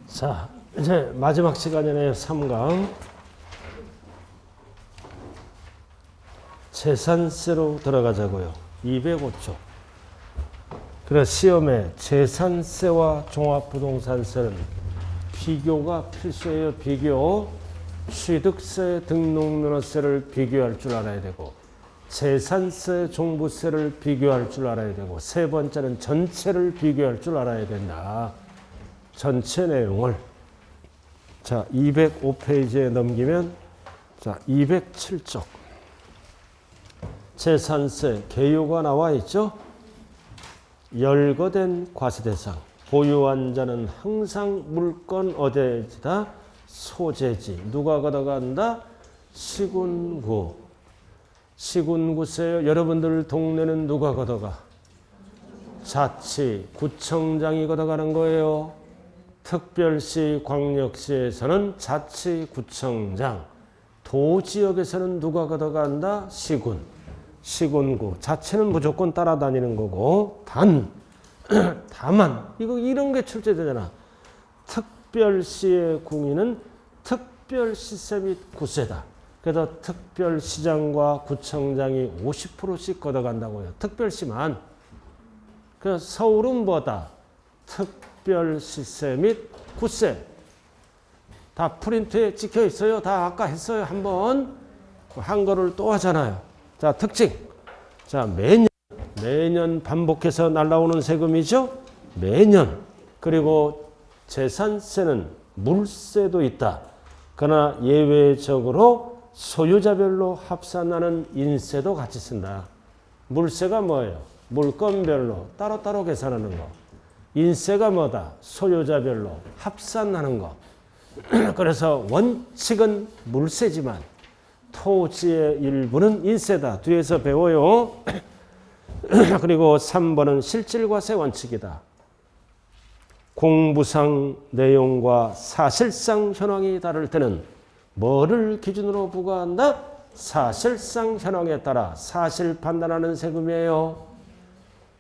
자, 이제 마지막 시간이네요. 3강. 재산세로 들어가자고요. 205조. 그래 시험에 재산세와 종합부동산세는 비교가 필수예요. 비교. 취득세, 등록면허세를 비교할 줄 알아야 되고 재산세, 종부세를 비교할 줄 알아야 되고 세 번째는 전체를 비교할 줄 알아야 된다. 전체 내용을 자 205페이지에 넘기면 자 207쪽 재산세 개요가 나와 있죠. 열거된 과세대상 보유한 자는 항상 물건 어디에다 소재지 누가 걷어간다? 시군구. 시군구세요. 여러분들 동네는 누가 걷어가? 자치 구청장이 걷어가는 거예요. 특별시 광역시에서는 자치구청장, 도지역에서는 누가 걷어간다? 시군, 시군구. 자치는 무조건 따라다니는 거고 다만 이런 게 출제되잖아. 특별시의 궁인은 특별시세 및 구세다. 그래서 특별시장과 구청장이 50%씩 걷어간다고요. 특별시만. 그래서 서울은 뭐다? 특별시세 및 구세. 다 프린트에 찍혀 있어요. 다 아까 했어요. 한번 한거를 또 하잖아요. 자, 특징. 자, 매년 반복해서 날라오는 세금이죠. 매년. 그리고 재산세는 물세도 있다. 그러나 예외적으로 소유자별로 합산하는 인세도 같이 쓴다. 물세가 뭐예요? 물건별로 따로따로 계산하는 거. 인세가 뭐다? 소유자별로 합산하는 거. 그래서 원칙은 물세지만 토지의 일부는 인세다. 뒤에서 배워요. 그리고 3번은 실질과세 원칙이다. 공부상 내용과 사실상 현황이 다를 때는 뭐를 기준으로 부과한다? 사실상 현황에 따라 사실 판단하는 세금이에요.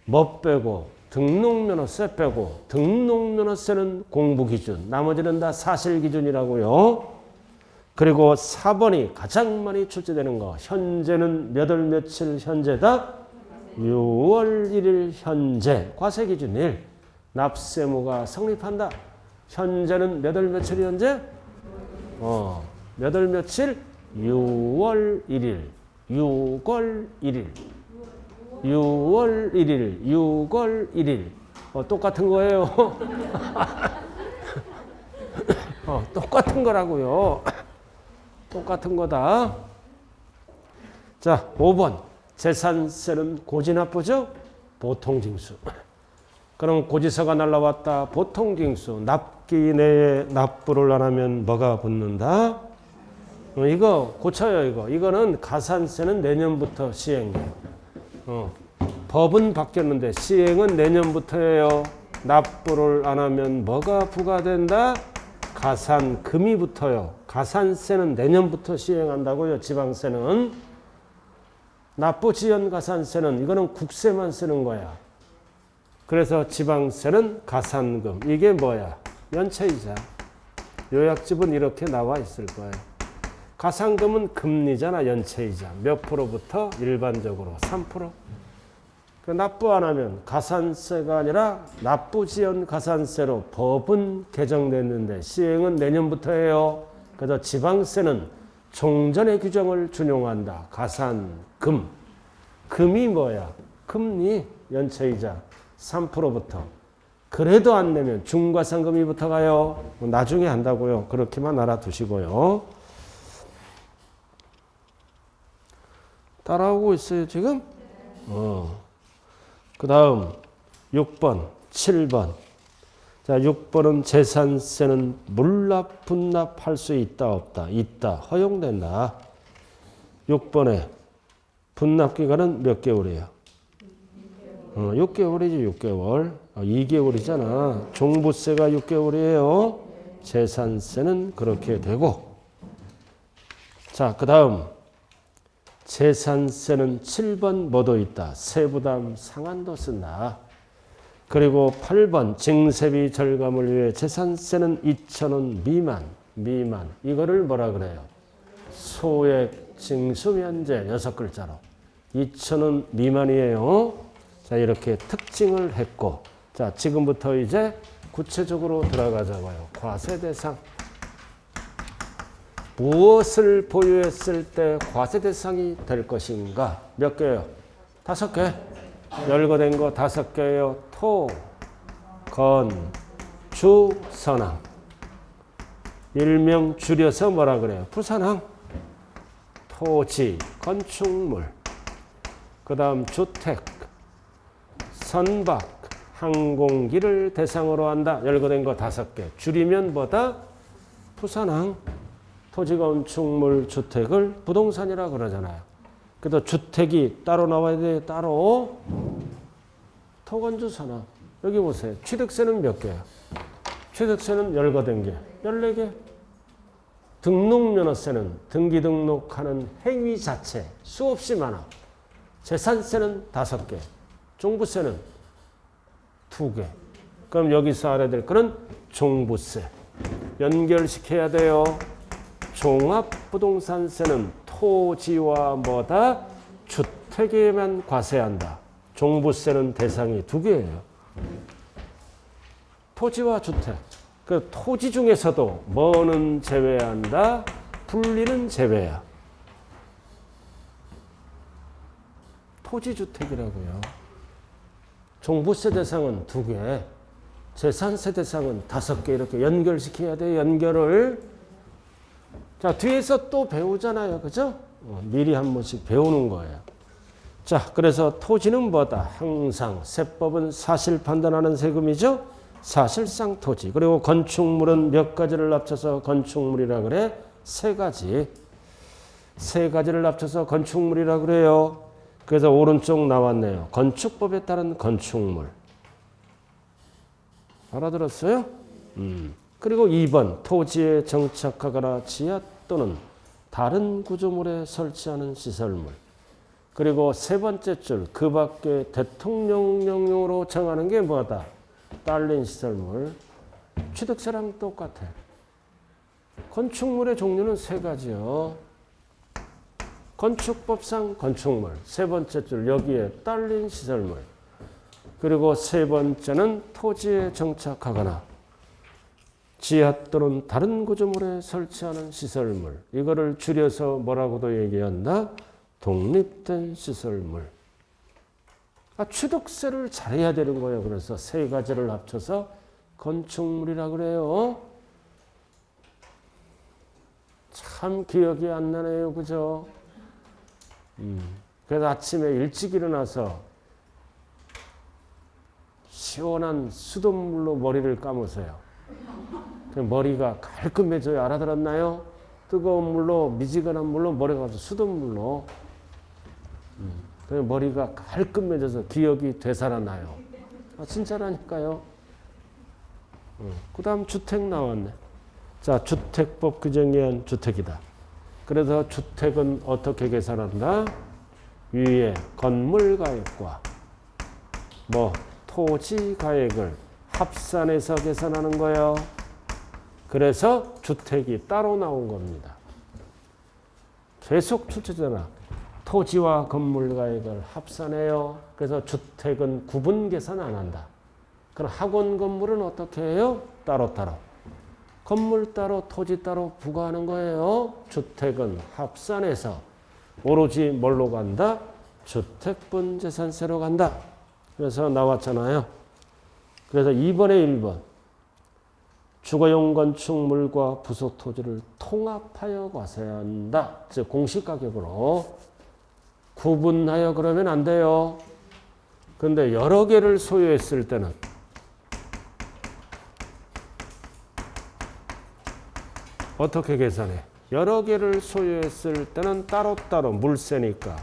뭐 빼고? 등록면허세 빼고. 등록면허세는 공부기준, 나머지는 다 사실기준이라고요. 그리고 4번이 가장 많이 출제되는 거. 현재는 몇 월 며칠 현재다? 6월 1일 현재. 과세기준일. 납세무가 성립한다. 현재는 몇 월 며칠 현재? 몇 월 며칠? 6월 1일. 6월 1일. 6월 1일. 6월 1일. 똑같은 거예요. 똑같은 거라고요. 똑같은 거다. 자, 5번. 재산세는 고지납부죠? 보통징수. 그럼 고지서가 날라왔다. 보통징수. 납기 내에 납부를 안 하면 뭐가 붙는다? 이거 고쳐요. 이거는 가산세는 내년부터 시행이에요. 법은 바뀌었는데 시행은 내년부터예요. 납부를 안 하면 뭐가 부과된다? 가산금이 붙어요. 가산세는 내년부터 시행한다고요. 지방세는. 납부지연 가산세는 이거는 국세만 쓰는 거야. 그래서 지방세는 가산금. 이게 뭐야? 연체이자. 요약집은 이렇게 나와 있을 거예요. 가산금은 금리잖아. 연체이자. 몇 프로부터? 일반적으로 3%. 그 납부 안 하면 가산세가 아니라 납부지연 가산세로 법은 개정됐는데 시행은 내년부터예요. 그래서 지방세는 종전의 규정을 준용한다. 가산금. 금이 뭐야? 금리, 연체이자 3%부터. 그래도 안 내면 중과상금이 붙어가요. 나중에 한다고요. 그렇게만 알아두시고요. 따라오고 있어요, 지금? 그 다음 6번, 7번. 자, 6번은 재산세는 물납, 분납할 수 있다, 없다? 있다. 허용된다. 6번에 분납기간은 몇 개월이에요? 6개월이지, 6개월. 2개월이잖아. 종부세가 6개월이에요. 재산세는 그렇게 되고. 자, 그 다음. 재산세는 7번 뭐도 있다. 세부담 상한도 쓴다. 그리고 8번 증세비 절감을 위해 재산세는 2,000원 미만. 이거를 뭐라 그래요? 소액 징수면제 6글자로 2,000원 미만이에요. 자, 이렇게 특징을 했고, 자, 지금부터 이제 구체적으로 들어가자고요. 과세 대상. 무엇을 보유했을 때 과세 대상이 될 것인가? 몇 개요? 5개. 열거된 거 5개예요. 토, 건, 주, 선항. 일명 줄여서 뭐라 그래요? 부산항. 토지, 건축물. 그 다음 주택, 선박, 항공기를 대상으로 한다. 열거된 거 5개. 줄이면 뭐다? 부산항. 토지, 건축물, 주택을 부동산이라 그러잖아요. 그래도 주택이 따로 나와야 돼. 따로. 토건주 선항. 여기 보세요. 취득세는 몇 개예요? 취득세는 열거된 게 14개. 등록면허세는 등기 등록하는 행위 자체 수없이 많아. 재산세는 5개. 종부세는 2개. 그럼 여기서 알아야 될 거는 종부세. 연결시켜야 돼요. 종합부동산세는 토지와 뭐다? 주택에만 과세한다. 종부세는 대상이 2개예요. 토지와 주택. 그 토지 중에서도 뭐는 제외한다? 분리는 제외야. 토지주택이라고요. 종부세 대상은 2개, 재산세 대상은 5개 이렇게 연결시켜야 돼. 연결을. 자, 뒤에서 또 배우잖아요. 그죠? 미리 한 번씩 배우는 거예요. 자, 그래서 토지는 뭐다? 항상 세법은 사실 판단하는 세금이죠. 사실상 토지. 그리고 건축물은 몇 가지를 합쳐서 건축물이라 그래? 3가지. 3가지를 합쳐서 건축물이라 그래요. 그래서 오른쪽 나왔네요. 건축법에 따른 건축물. 알아들었어요? 그리고 2번 토지에 정착하거나 지하 또는 다른 구조물에 설치하는 시설물. 그리고 3번째 줄 그 밖에 대통령령으로 정하는 게 뭐다? 딸린 시설물. 취득세랑 똑같아. 건축물의 종류는 3가지요. 건축법상 건축물. 3번째 줄 여기에 딸린 시설물. 그리고 3번째는 토지에 정착하거나 지하 또는 다른 구조물에 설치하는 시설물. 이거를 줄여서 뭐라고도 얘기한다? 독립된 시설물. 취득세를 잘해야 되는 거예요. 그래서 3가지를 합쳐서 건축물이라 그래요. 참 기억이 안 나네요. 그죠? 그래서 아침에 일찍 일어나서 시원한 수돗물로 머리를 감으세요. 머리가 깔끔해져요. 알아들었나요? 뜨거운 물로, 미지근한 물로 머리가 감아서 수돗물로. 머리가 깔끔해져서 기억이 되살아나요. 진짜라니까요. 그 다음 주택 나왔네. 자, 주택법 규정에 의한 주택이다. 그래서 주택은 어떻게 계산한다? 위에 건물 가액과 토지 가액을 합산해서 계산하는 거예요. 그래서 주택이 따로 나온 겁니다. 계속 출제잖아. 토지와 건물 가액을 합산해요. 그래서 주택은 구분 계산 안 한다. 그럼 학원 건물은 어떻게 해요? 따로따로. 건물 따로 토지 따로 부과하는 거예요. 주택은 합산해서 오로지 뭘로 간다? 주택분 재산세로 간다. 그래서 나왔잖아요. 그래서 2번에 1번. 주거용 건축물과 부속 토지를 통합하여 과세한다. 즉 공시가격으로. 구분하여 그러면 안 돼요. 그런데 여러 개를 소유했을 때는 어떻게 계산해? 여러 개를 소유했을 때는 따로따로 물세니까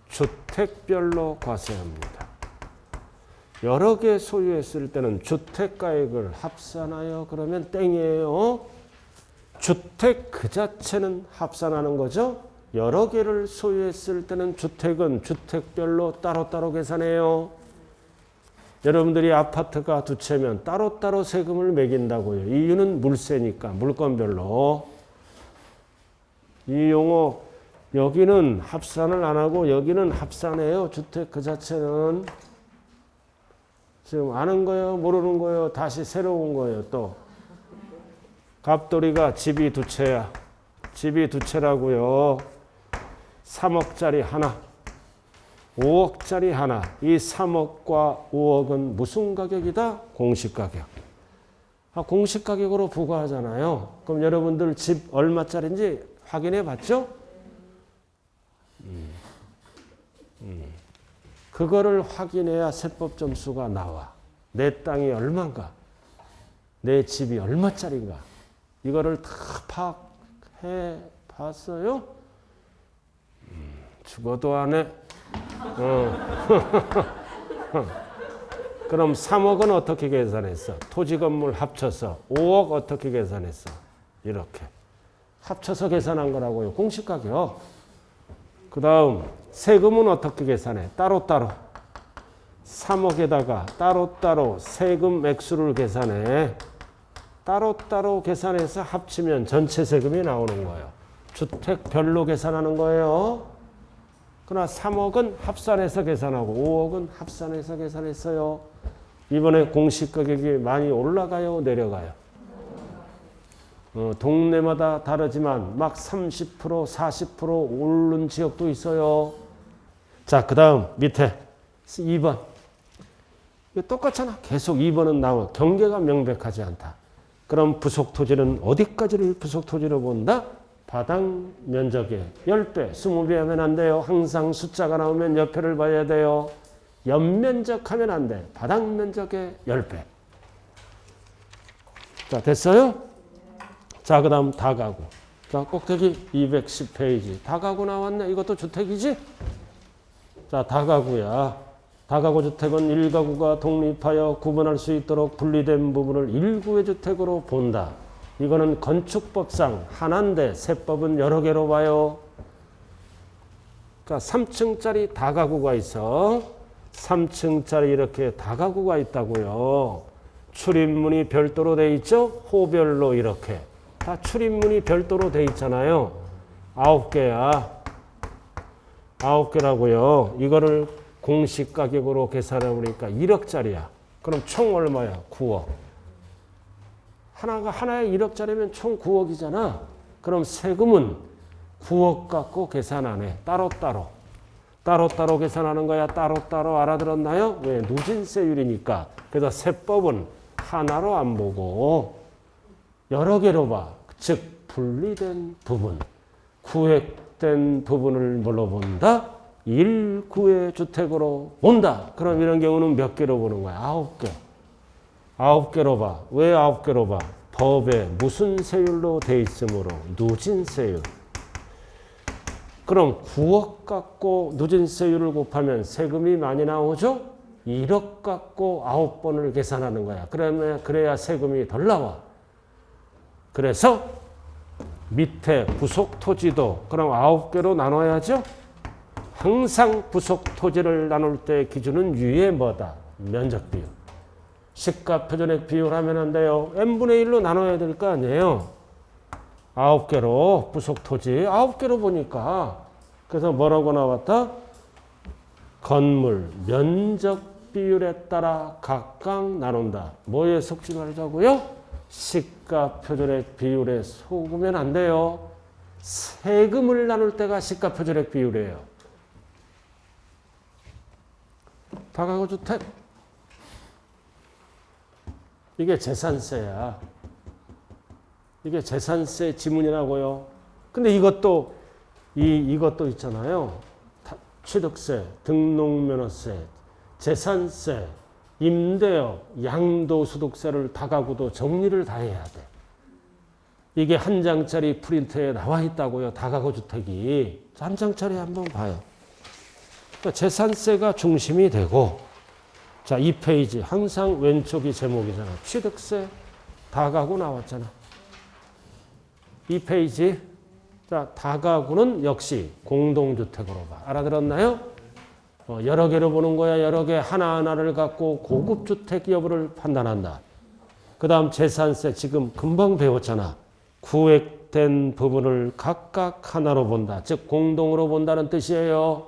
주택별로 과세합니다. 여러 개 소유했을 때는 주택가액을 합산하여 그러면 땡이에요. 주택 그 자체는 합산하는 거죠. 여러 개를 소유했을 때는 주택은 주택별로 따로따로 계산해요. 여러분들이 아파트가 두 채면 따로따로 세금을 매긴다고요. 이유는 물세니까 물건별로. 이 용어 여기는 합산을 안 하고 여기는 합산해요. 주택 그 자체는. 지금 아는 거예요? 모르는 거예요? 다시 새로운 거예요. 또 갑돌이가 집이 두 채야. 집이 두 채라고요. 3억짜리 하나, 5억짜리 하나. 이 3억과 5억은 무슨 가격이다? 공시가격. 공시가격으로 부과하잖아요. 그럼 여러분들 집 얼마짜리인지 확인해 봤죠? 그거를 확인해야 세법 점수가 나와. 내 땅이 얼마인가? 내 집이 얼마짜리인가? 이거를 다 파악해 봤어요? 죽어도 안 해. 그럼 3억은 어떻게 계산했어? 토지 건물 합쳐서. 5억 어떻게 계산했어? 이렇게. 합쳐서 계산한 거라고요. 공시가격. 그 다음 세금은 어떻게 계산해? 따로따로. 3억에다가 따로따로 세금 액수를 계산해. 따로따로 계산해서 합치면 전체 세금이 나오는 거예요. 주택별로 계산하는 거예요. 그러나 3억은 합산해서 계산하고 5억은 합산해서 계산했어요. 이번에 공시가격이 많이 올라가요? 내려가요? 동네마다 다르지만 막 30%, 40% 오른 지역도 있어요. 자, 그 다음 밑에 2번. 이거 똑같잖아. 계속 2번은 나와. 경계가 명백하지 않다. 그럼 부속토지는 어디까지를 부속토지로 본다? 바닥 면적의 10배, 20배 하면 안 돼요. 항상 숫자가 나오면 옆에를 봐야 돼요. 연면적 하면 안 돼. 바닥 면적의 10배. 자, 됐어요? 자, 그 다음 다가구. 자, 꼭대기 210페이지. 다가구 나왔네. 이것도 주택이지? 자, 다가구야. 다가구 주택은 1가구가 독립하여 구분할 수 있도록 분리된 부분을 1구의 주택으로 본다. 이거는 건축법상 하나인데 세법은 여러 개로 봐요. 그러니까 3층짜리 다가구가 있어. 3층짜리 이렇게 다가구가 있다고요. 출입문이 별도로 돼 있죠? 호별로 이렇게. 다 출입문이 별도로 돼 있잖아요. 9개야. 9개라고요. 이거를 공시가격으로 계산해 보니까 1억짜리야. 그럼 총 얼마야? 9억. 하나에 1억짜리면 총 9억이잖아. 그럼 세금은 9억 갖고 계산 안 해. 따로따로 계산하는 거야. 따로따로 알아들었나요? 왜? 누진세율이니까. 그래서 세법은 하나로 안 보고 여러 개로 봐. 즉 분리된 부분, 구획된 부분을 뭘로 본다? 1구의 주택으로 본다. 그럼 이런 경우는 몇 개로 보는 거야? 9개. 9개로 봐. 왜 9개로 봐? 법에 무슨 세율로 돼 있으므로 누진세율. 그럼 9억 갖고 누진세율을 곱하면 세금이 많이 나오죠? 1억 갖고 9번을 계산하는 거야. 그래야 세금이 덜 나와. 그래서 밑에 부속토지도 그럼 9개로 나눠야죠? 항상 부속토지를 나눌 때 기준은 유의 뭐다? 면적 비율. 시가 표준액 비율 하면 안 돼요. n분의 1로 나눠야 될 거 아니에요. 9개로 부속토지 9개로 보니까 그래서 뭐라고 나왔다? 건물 면적 비율에 따라 각각 나눈다. 뭐에 속지 말자고요? 시가 표준액 비율에 속으면 안 돼요. 세금을 나눌 때가 시가 표준액 비율이에요. 다가구 주택. 이게 재산세야. 이게 재산세 지문이라고요. 근데 이것도 있잖아요. 취득세, 등록면허세, 재산세, 임대업, 양도소득세를 다가구도 정리를 다 해야 돼. 이게 한 장짜리 프린트에 나와 있다고요. 다가구 주택이. 한 장짜리 한번 봐요. 그러니까 재산세가 중심이 되고, 자, 2페이지. 항상 왼쪽이 제목이잖아. 취득세, 다가구 나왔잖아. 2페이지. 자, 다가구는 역시 공동주택으로 봐. 알아들었나요? 여러 개로 보는 거야. 여러 개 하나하나를 갖고 고급 주택 여부를 판단한다. 그 다음 재산세 지금 금방 배웠잖아. 구획된 부분을 각각 하나로 본다. 즉 공동으로 본다는 뜻이에요.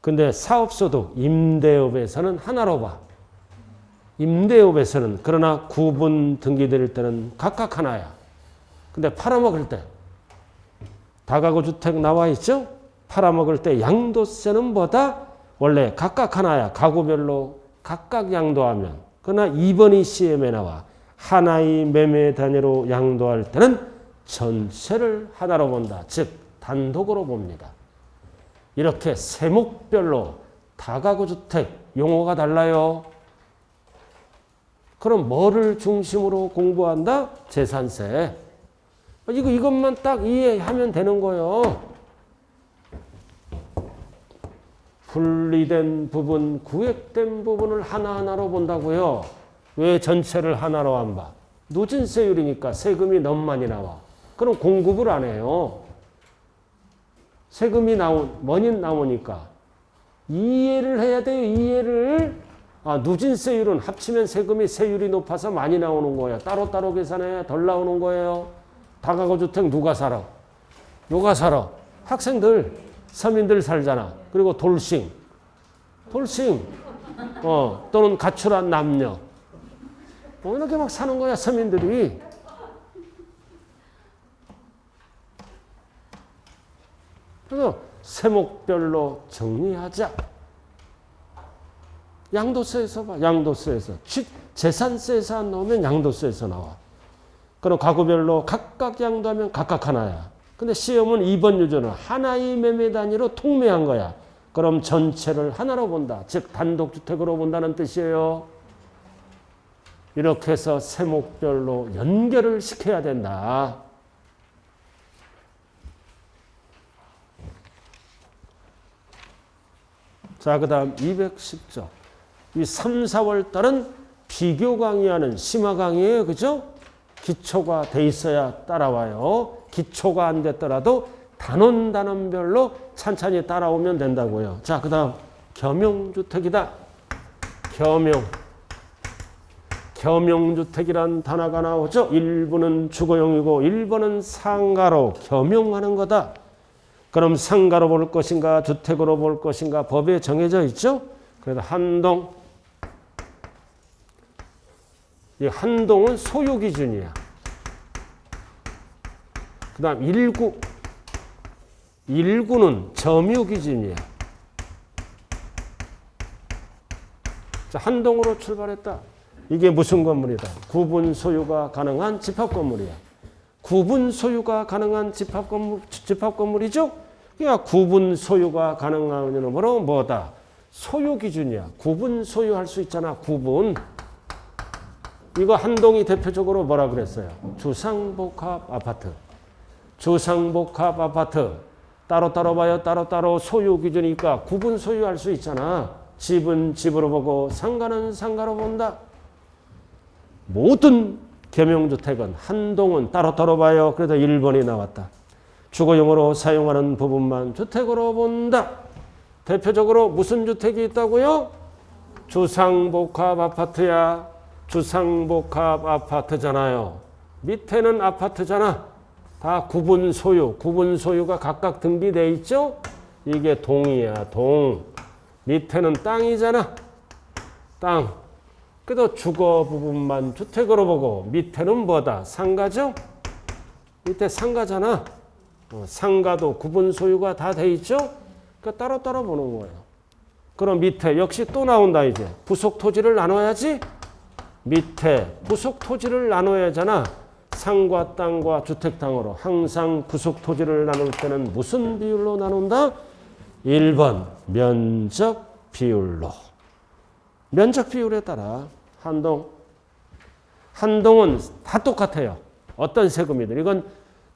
근데 사업소득, 임대업에서는 하나로 봐. 임대업에서는 그러나 구분 등기될 때는 각각 하나야. 근데 팔아먹을 때 다가구 주택 나와 있죠? 팔아먹을 때 양도세는 뭐다? 원래 각각 하나야. 가구별로 각각 양도하면. 그러나 2번이 CM에 나와. 하나의 매매 단위로 양도할 때는 전체를 하나로 본다. 즉 단독으로 봅니다. 이렇게 세목별로 다가구 주택 용어가 달라요. 그럼 뭐를 중심으로 공부한다? 재산세. 이것만 딱 이해하면 되는 거예요. 분리된 부분, 구획된 부분을 하나하나로 본다고요. 왜 전체를 하나로 안 봐? 누진세율이니까 세금이 너무 많이 나와. 그럼 공급을 안 해요. 세금이 많이 나오니까 이해를 해야 돼요. 이해를. 누진세율은 합치면 세율이 높아서 많이 나오는 거예요. 따로따로 계산해 덜 나오는 거예요. 다가구 주택 누가 살아? 누가 살아? 학생들, 서민들 살잖아. 그리고 돌싱. 또는 가출한 남녀. 이렇게 막 사는 거야, 서민들이. 그래서 세목별로 정리하자. 양도세에서 봐. 양도세에서. 재산세에서 안 나오면 양도세에서 나와. 그럼 가구별로 각각 양도하면 각각 하나야. 근데 시험은 2번 유전은 하나의 매매 단위로 통매한 거야. 그럼 전체를 하나로 본다. 즉 단독주택으로 본다는 뜻이에요. 이렇게 해서 세목별로 연결을 시켜야 된다. 자, 그 다음 210조. 이 3, 4월 달은 비교 강의하는 심화 강의예요. 그죠? 기초가 돼 있어야 따라와요. 기초가 안 됐더라도 단원별로 찬찬히 따라오면 된다고요. 자, 그 다음 겸용주택이다. 겸용주택이란 단어가 나오죠. 1번은 주거용이고 1번은 상가로 겸용하는 거다. 그럼 상가로 볼 것인가 주택으로 볼 것인가 법에 정해져 있죠. 그래서 한동. 이 한동은 소유 기준이야. 그 다음 1구. 1구는 점유 기준이야. 자, 한동으로 출발했다. 이게 무슨 건물이다? 구분 소유가 가능한 집합 건물이야. 구분 소유가 가능한 집합 건물이죠? 그러니까 구분 소유가 가능한 이름으로 뭐다? 소유 기준이야. 구분 소유할 수 있잖아. 구분. 이거 한동이 대표적으로 뭐라 그랬어요? 주상복합 아파트. 주상복합 아파트. 따로따로 봐요. 따로따로 소유 기준이니까 구분 소유할 수 있잖아. 집은 집으로 보고 상가는 상가로 본다. 모든 겸용주택은 한동은 따로따로 봐요. 그래서 1번이 나왔다. 주거용으로 사용하는 부분만 주택으로 본다. 대표적으로 무슨 주택이 있다고요? 주상복합 아파트야. 주상복합 아파트잖아요. 밑에는 아파트잖아. 다 구분 소유. 구분 소유가 각각 등기돼 있죠? 이게 동이야. 동. 밑에는 땅이잖아. 땅. 그래도 주거 부분만 주택으로 보고 밑에는 뭐다? 상가죠? 밑에 상가잖아. 상가도 구분 소유가 다 돼 있죠? 그러니까 따로따로 보는 거예요. 그럼 밑에 역시 또 나온다 이제. 부속 토지를 나눠야지. 밑에 부속 토지를 나눠야 하잖아. 상과 땅과 주택 땅으로. 항상 부속 토지를 나눌 때는 무슨 비율로 나눈다? 1번 면적 비율로. 면적 비율에 따라 한동. 한동은 다 똑같아요. 어떤 세금이든. 이건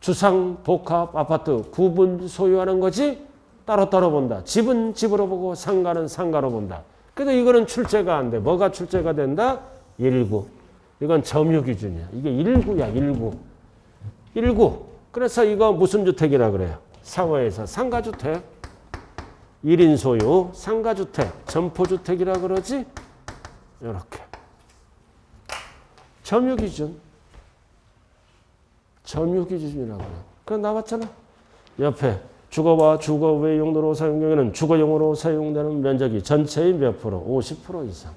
주상복합 아파트 구분 소유하는 거지 따로따로 본다. 집은 집으로 보고 상가는 상가로 본다. 그래도 이거는 출제가 안 돼. 뭐가 출제가 된다? 1구. 이건 점유 기준이야. 이게 1구야. 1구. 1구. 그래서 이거 무슨 주택이라 그래요? 사회에서 상가주택. 1인 소유, 상가주택, 점포주택이라 그러지? 이렇게. 점유기준. 점유기준이라고 그래. 그럼 나왔잖아. 옆에 주거와 주거 외 용도로 사용 경우에는 주거용으로 사용되는 면적이 전체의 몇 프로? 50% 이상.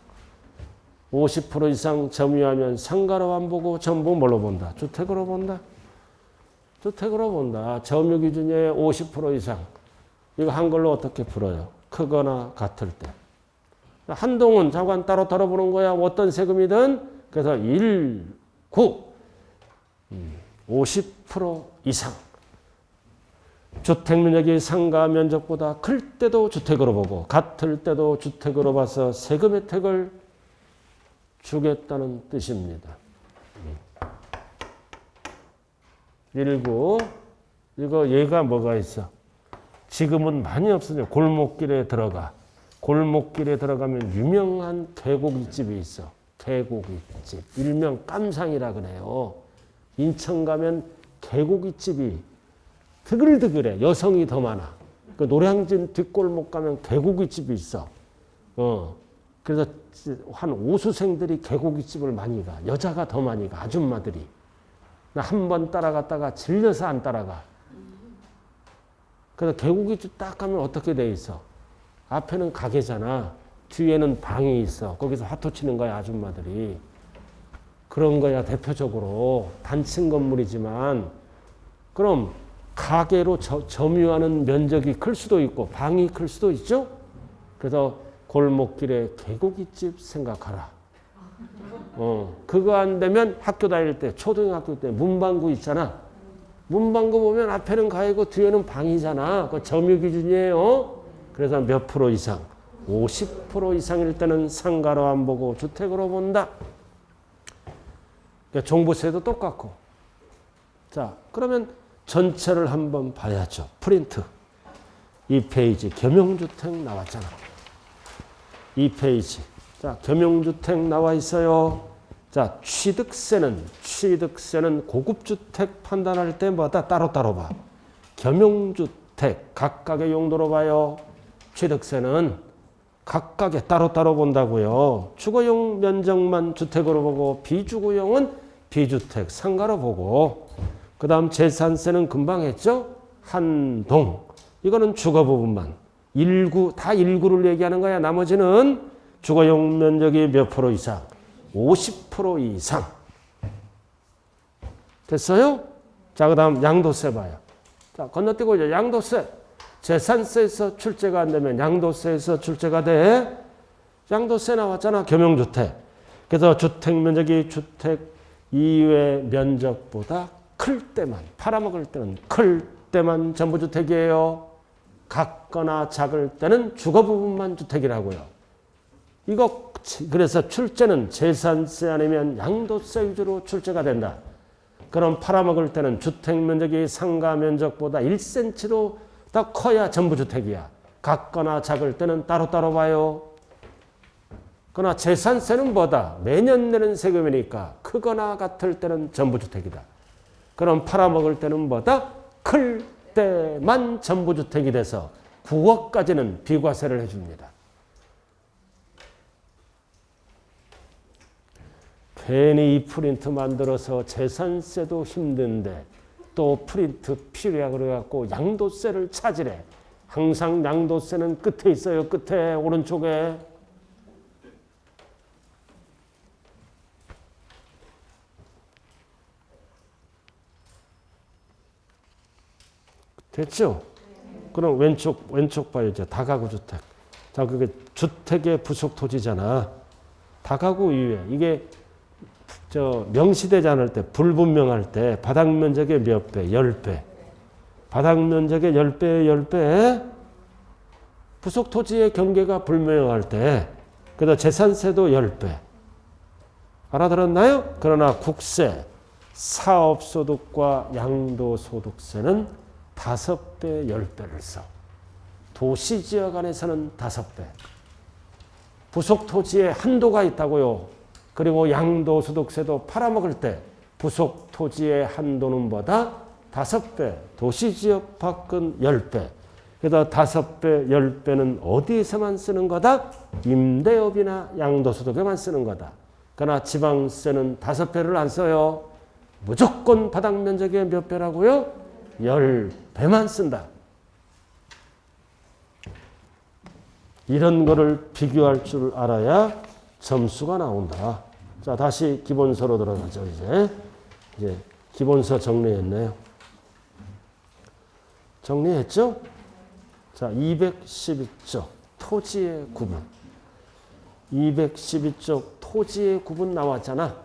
50% 이상 점유하면 상가로 안 보고 전부 뭘로 본다? 주택으로 본다. 주택으로 본다. 점유 기준의 50% 이상. 이거 한글로 어떻게 풀어요? 크거나 같을 때. 한동은 자관 따로 보는 거야. 어떤 세금이든. 그래서 1, 9, 50% 이상. 주택 면적이 상가 면적보다 클 때도 주택으로 보고 같을 때도 주택으로 봐서 세금 혜택을 주겠다는 뜻입니다. 19. 이거 얘가 뭐가 있어? 지금은 많이 없어져. 골목길에 들어가. 골목길에 들어가면 유명한 개고기집이 있어. 개고기집. 일명 깜상이라 그래요. 인천 가면 개고기집이 드글드글해. 여성이 더 많아. 그 노량진 뒷골목 가면 개고기집이 있어. 그래서 한 오수생들이 개고기집을 많이 가. 여자가 더 많이 가. 아줌마들이. 한 번 따라갔다가 질려서 안 따라가. 그래서 개고기집 딱 가면 어떻게 돼 있어? 앞에는 가게잖아. 뒤에는 방이 있어. 거기서 화투 치는 거야, 아줌마들이. 그런 거야, 대표적으로. 단층 건물이지만. 그럼 가게로 점유하는 면적이 클 수도 있고 방이 클 수도 있죠. 그래서 골목길에 개고기집 생각하라. 그거 안 되면 학교 다닐 때 초등학교 때 문방구 있잖아. 문방구 보면 앞에는 가게고 뒤에는 방이잖아. 그 점유 기준이에요. 그래서 몇 프로 이상? 50% 이상일 때는 상가로 안 보고 주택으로 본다. 그러니까 종부세도 똑같고. 자, 그러면 전체를 한번 봐야죠. 프린트. 2페이지 겸용주택 나왔잖아. 2페이지. 자, 겸용주택 나와 있어요. 자, 취득세는 고급주택 판단할 때마다 따로따로 봐. 겸용주택 각각의 용도로 봐요. 취득세는 각각의 따로따로 본다고요. 주거용 면적만 주택으로 보고 비주거용은 비주택 상가로 보고 그 다음 재산세는 금방 했죠? 한동. 이거는 주거 부분만. 1구, 다 1구를 얘기하는 거야. 나머지는 주거용 면적이 몇 프로 이상? 50% 이상. 됐어요? 자, 그 다음 양도세 봐요. 자, 건너뛰고 이제 양도세. 재산세에서 출제가 안 되면 양도세에서 출제가 돼. 양도세 나왔잖아. 겸용주택. 그래서 주택 면적이 주택 이외 면적보다 클 때만, 팔아먹을 때는 클 때만 전부 주택이에요. 같거나 작을 때는 주거 부분만 주택이라고요. 이거 그래서 출제는 재산세 아니면 양도세 위주로 출제가 된다. 그럼 팔아먹을 때는 주택 면적이 상가 면적보다 1cm로 더 커야 전부 주택이야. 같거나 작을 때는 따로따로 봐요. 그러나 재산세는 뭐다? 매년 내는 세금이니까 크거나 같을 때는 전부 주택이다. 그럼 팔아먹을 때는 뭐다? 클 때만 전부 주택이 돼서 9억까지는 비과세를 해줍니다. 괜히 이 프린트 만들어서 재산세도 힘든데 또 프린트 필요해 그래갖고 양도세를 찾으래. 항상 양도세는 끝에 있어요. 끝에 오른쪽에. 됐죠? 그럼 왼쪽 봐요. 이제 다가구 주택. 자, 그게 주택의 부속 토지잖아. 다가구 이외. 이게 명시되지 않을 때, 불분명할 때 바닥 면적의 몇 배? 10배. 바닥 면적의 10배, 10배. 부속 토지의 경계가 불명할 때, 그래서 재산세도 10배. 알아들었나요? 그러나 국세, 사업소득과 양도소득세는 5배, 10배를 써. 도시지역 안에서는 5배. 부속 토지에 한도가 있다고요. 그리고 양도소득세도 팔아먹을 때 부속 토지의 한도는 뭐다? 5배. 도시지역 밖은 10배. 그래서 5배, 10배는 어디에서만 쓰는 거다? 임대업이나 양도소득에만 쓰는 거다. 그러나 지방세는 5배를 안 써요. 무조건 바닥 면적의 몇 배라고요? 10배만 쓴다. 이런 거를 비교할 줄 알아야 점수가 나온다. 자, 다시 기본서로 들어가죠. 이제 기본서 정리했네요. 정리했죠? 자, 212쪽 토지의 구분. 212쪽 토지의 구분 나왔잖아.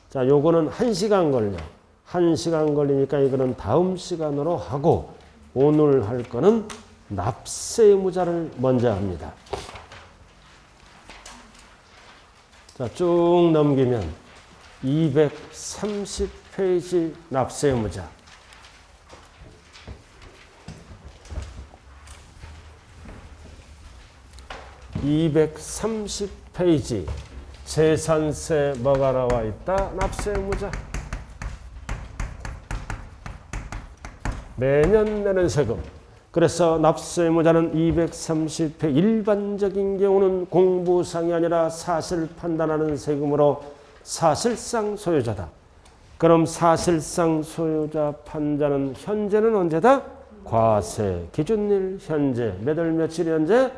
자, 요거는 1시간 걸려. 1시간 걸리니까 이거는 다음 시간으로 하고, 오늘 할 거는 납세 의무자를 먼저 합니다. 자, 쭉 넘기면 230페이지 납세 의무자. (230페이지) 재산세 뭐가 나와 있다? 납세 의무자. 매년 내는 세금. 그래서 납세 의무자는 230회 일반적인 경우는 공부상이 아니라 사실 판단하는 세금으로 사실상 소유자다. 그럼 사실상 소유자 판자는 현재는 언제다? 과세 기준일 현재. 몇 월 며칠 현재?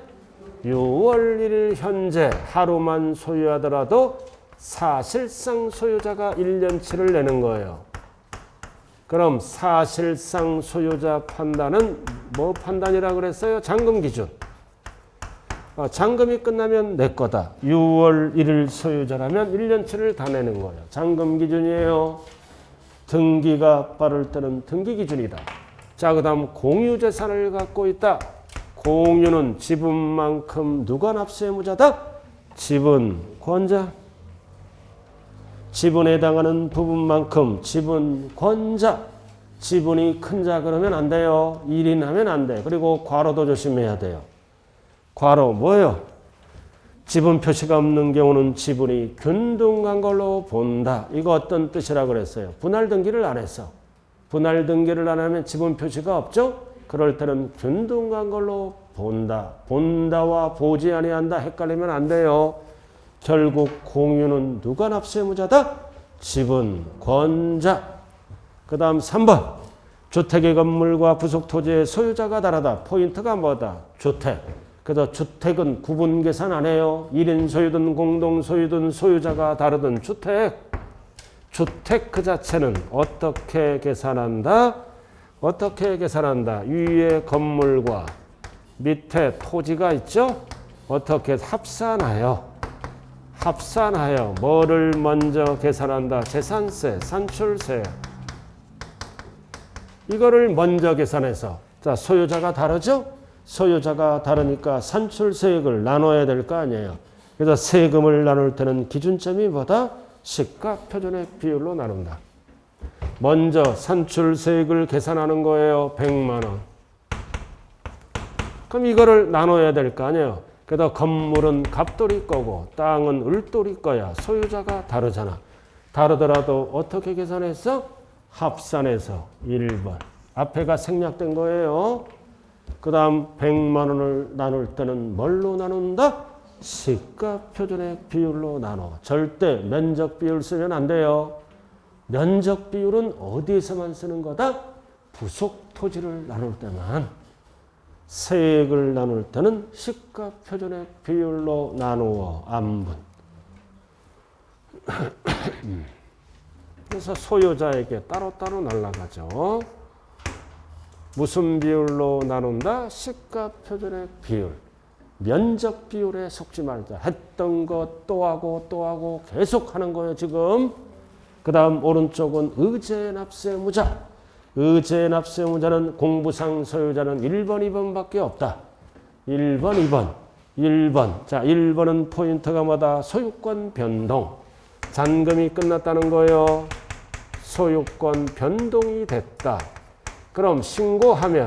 6월 1일 현재. 하루만 소유하더라도 사실상 소유자가 1년치를 내는 거예요. 그럼 사실상 소유자 판단은 뭐 판단이라고 그랬어요? 잔금 기준. 잔금이 끝나면 내 거다. 6월 1일 소유자라면 1년치를 다 내는 거예요. 잔금 기준이에요. 등기가 빠를 때는 등기 기준이다. 자, 그 다음 공유재산을 갖고 있다. 공유는 지분만큼 누가 납세 의무자다? 지분권자. 지분에 해당하는 부분만큼 지분권자. 지분이 큰 자 그러면 안 돼요. 1인 하면 안 돼. 그리고 과로도 조심해야 돼요. 과로 뭐예요? 지분 표시가 없는 경우는 지분이 균등한 걸로 본다. 이거 어떤 뜻이라고 그랬어요? 분할 등기를 안 했어. 분할 등기를 안 하면 지분 표시가 없죠? 그럴 때는 균등한 걸로 본다. 본다와 보지 아니한다 헷갈리면 안 돼요. 결국 공유는 누가 납세 의무자다? 지분권자. 그 다음 3번. 주택의 건물과 부속 토지의 소유자가 다르다. 포인트가 뭐다? 주택. 그래서 주택은 구분 계산 안 해요. 1인 소유든 공동 소유든 소유자가 다르든 주택. 주택 그 자체는 어떻게 계산한다? 어떻게 계산한다? 위에 건물과 밑에 토지가 있죠? 어떻게 합산하여 뭐를 먼저 계산한다? 재산세, 산출세. 이거를 먼저 계산해서, 자, 소유자가 다르죠? 소유자가 다르니까 산출세액을 나눠야 될 거 아니에요. 그래서 세금을 나눌 때는 기준점이 뭐다? 시가 표준액 비율로 나눈다. 먼저 산출세액을 계산하는 거예요. 100만 원. 그럼 이거를 나눠야 될 거 아니에요. 그래서 건물은 갑돌이 거고 땅은 을돌이 거야. 소유자가 다르잖아. 다르더라도 어떻게 계산했어? 합산해서 1번. 앞에가 생략된 거예요. 그 다음 100만 원을 나눌 때는 뭘로 나눈다? 시가 표준액 비율로 나눠. 절대 면적 비율 쓰면 안 돼요. 면적 비율은 어디에서만 쓰는 거다? 부속 토지를 나눌 때만. 세액을 나눌 때는 시가 표준액 비율로 나누어 안분. 그래서 소유자에게 따로따로 날라가죠. 무슨 비율로 나눈다? 시가 표준액 비율. 면적 비율에 속지 말자. 했던 것 또 하고 또 하고 계속 하는 거예요, 지금. 그 다음 오른쪽은 의제 납세 의무자. 의제 납세 의무자는 공부상 소유자는 1번, 2번밖에 없다. 1번, 2번. 1번. 자, 1번은 포인트가 뭐다? 소유권 변동. 잔금이 끝났다는 거예요. 소유권 변동이 됐다. 그럼 신고하면,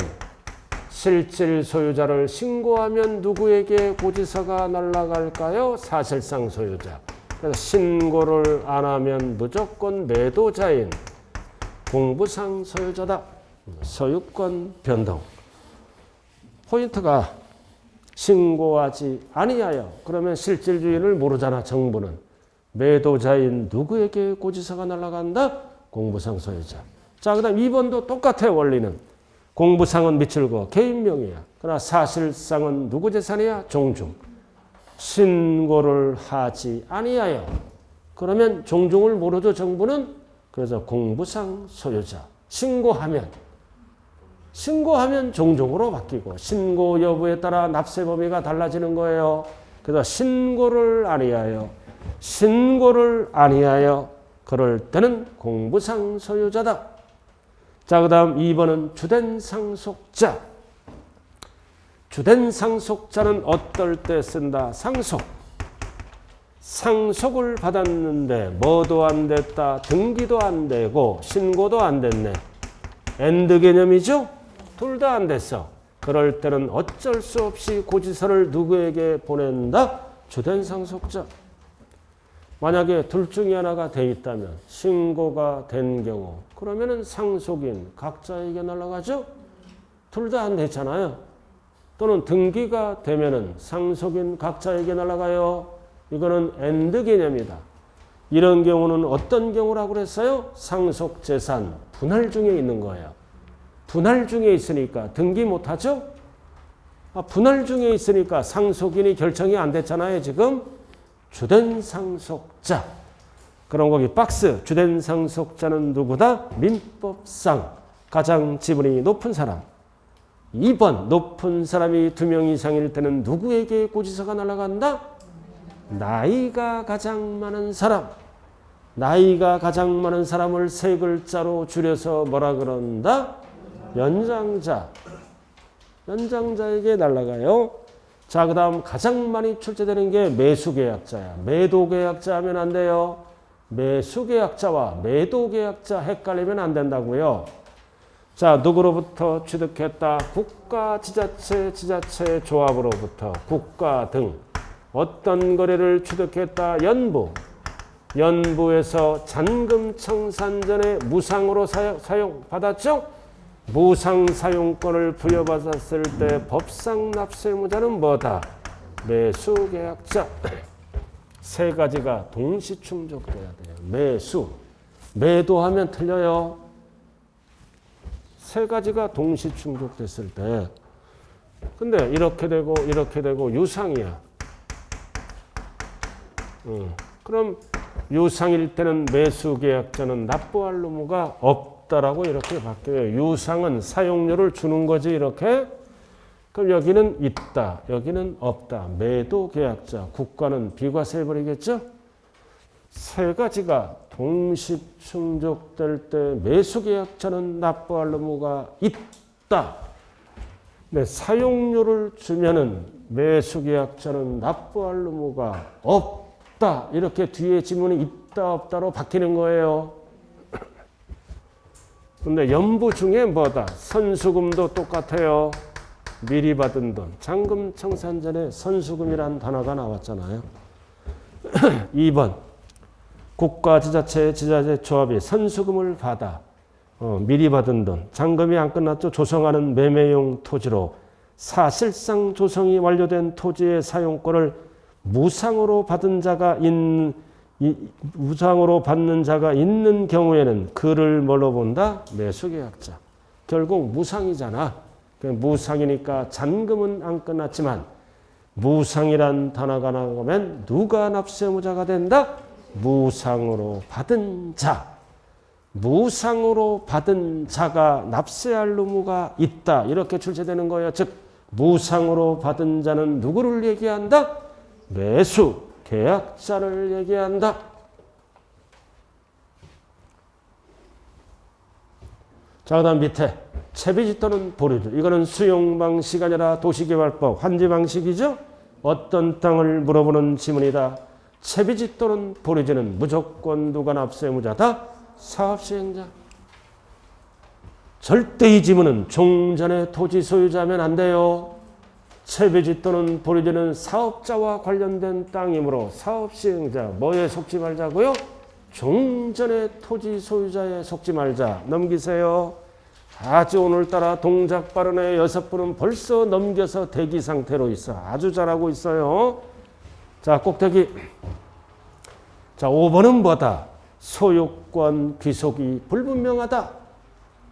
실질 소유자를 신고하면 누구에게 고지서가 날아갈까요? 사실상 소유자. 그래서 신고를 안 하면 무조건 매도자인 공부상 소유자다. 소유권 변동. 포인트가 신고하지 아니하여. 그러면 실질 주인을 모르잖아. 정부는. 매도자인 누구에게 고지서가 날아간다? 공부상 소유자. 자, 그 다음 2번도 똑같아요. 원리는. 공부상은 밑을 그어 개인명이야. 그러나 사실상은 누구 재산이야? 종중. 신고를 하지 아니하여. 그러면 종중을 모르죠. 정부는. 그래서 공부상 소유자. 신고하면 종종으로 바뀌고 신고 여부에 따라 납세 범위가 달라지는 거예요. 그래서 신고를 아니하여 그럴 때는 공부상 소유자다. 자, 그 다음 2번은 주된 상속자. 주된 상속자는 어떨 때 쓴다? 상속을 받았는데 뭐도 안 됐다. 등기도 안 되고 신고도 안 됐네. 엔드 개념이죠? 둘 다 안 됐어. 그럴 때는 어쩔 수 없이 고지서를 누구에게 보낸다? 주된 상속자. 만약에 둘 중에 하나가 돼 있다면 신고가 된 경우 그러면은 상속인 각자에게 날아가죠? 둘 다 안 됐잖아요. 또는 등기가 되면은 상속인 각자에게 날아가요. 이거는 엔드 개념이다. 이런 경우는 어떤 경우라고 그랬어요? 상속재산 분할 중에 있는 거예요. 분할 중에 있으니까 등기 못하죠? 분할 중에 있으니까 상속인이 결정이 안 됐잖아요. 지금 주된 상속자. 그럼 거기 박스 주된 상속자는 누구다? 민법상 가장 지분이 높은 사람. 2번 높은 사람이 2명 이상일 때는 누구에게 고지서가 날아간다? 나이가 가장 많은 사람. 나이가 가장 많은 사람을 세 글자로 줄여서 뭐라 그런다? 연장자에게 날아가요. 자, 그 다음 가장 많이 출제되는 게 매수계약자야. 매도계약자 하면 안 돼요. 매수계약자와 매도계약자 헷갈리면 안 된다고요. 자, 누구로부터 취득했다? 국가, 지자체, 지자체 조합으로부터 국가 등. 어떤 거래를 취득했다? 연부에서 잔금 청산 전에 무상으로 사용받았죠? 무상 사용권을 부여받았을 때 법상 납세의무자는 뭐다? 매수계약자. 세 가지가 동시 충족돼야 돼요. 매도하면 틀려요. 세 가지가 동시 충족됐을 때. 근데 이렇게 되고 유상이야. 그럼 유상일 때는 매수계약자는 납부할 의무가 없다라고 이렇게 바뀌어요. 유상은 사용료를 주는 거지 이렇게. 그럼 여기는 있다. 여기는 없다. 매도계약자. 국가는 비과세 해버리겠죠? 세 가지가 동시 충족될 때 매수계약자는 납부할 의무가 있다. 근데 사용료를 주면은 매수계약자는 납부할 의무가 없다. 이렇게 뒤에 지문이 있다 없다로 바뀌는 거예요. 근데 연부 중에 뭐다? 선수금도 똑같아요. 미리 받은 돈. 잔금 청산 전에 선수금이라는 단어가 나왔잖아요. 2번. 국가, 지자체, 지자체 조합이 선수금을 받아 미리 받은 돈. 잔금이 안 끝났죠. 조성하는 매매용 토지로 사실상 조성이 완료된 토지의 사용권을 무상으로 받는 자가 있는 경우에는 그를 뭘로 본다? 매수계약자. 결국 무상이잖아. 무상이니까 잔금은 안 끝났지만 무상이란 단어가 나오면 누가 납세의무자가 된다? 무상으로 받은 자. 무상으로 받은 자가 납세할 의무가 있다. 이렇게 출제되는 거예요. 즉 무상으로 받은 자는 누구를 얘기한다? 매수 계약자를 얘기한다. 자, 그 다음 밑에 채비지 또는 보류들. 이거는 수용방식 아니라 도시개발법 환지방식이죠. 어떤 땅을 물어보는 지문이다. 채비지 또는 보류지는 무조건 누가 납세의무자다? 사업시행자. 절대 이 지문은 종전의 토지 소유자면 안 돼요. 채비지 또는 보류지는 사업자와 관련된 땅이므로 사업시행자 뭐에 속지 말자고요? 종전의 토지 소유자에 속지 말자. 넘기세요. 아주 오늘따라 동작 빠른 애 6분은 벌써 넘겨서 대기 상태로 있어. 아주 잘하고 있어요. 자, 꼭대기. 자, 5번은 뭐다? 소유권 귀속이 불분명하다.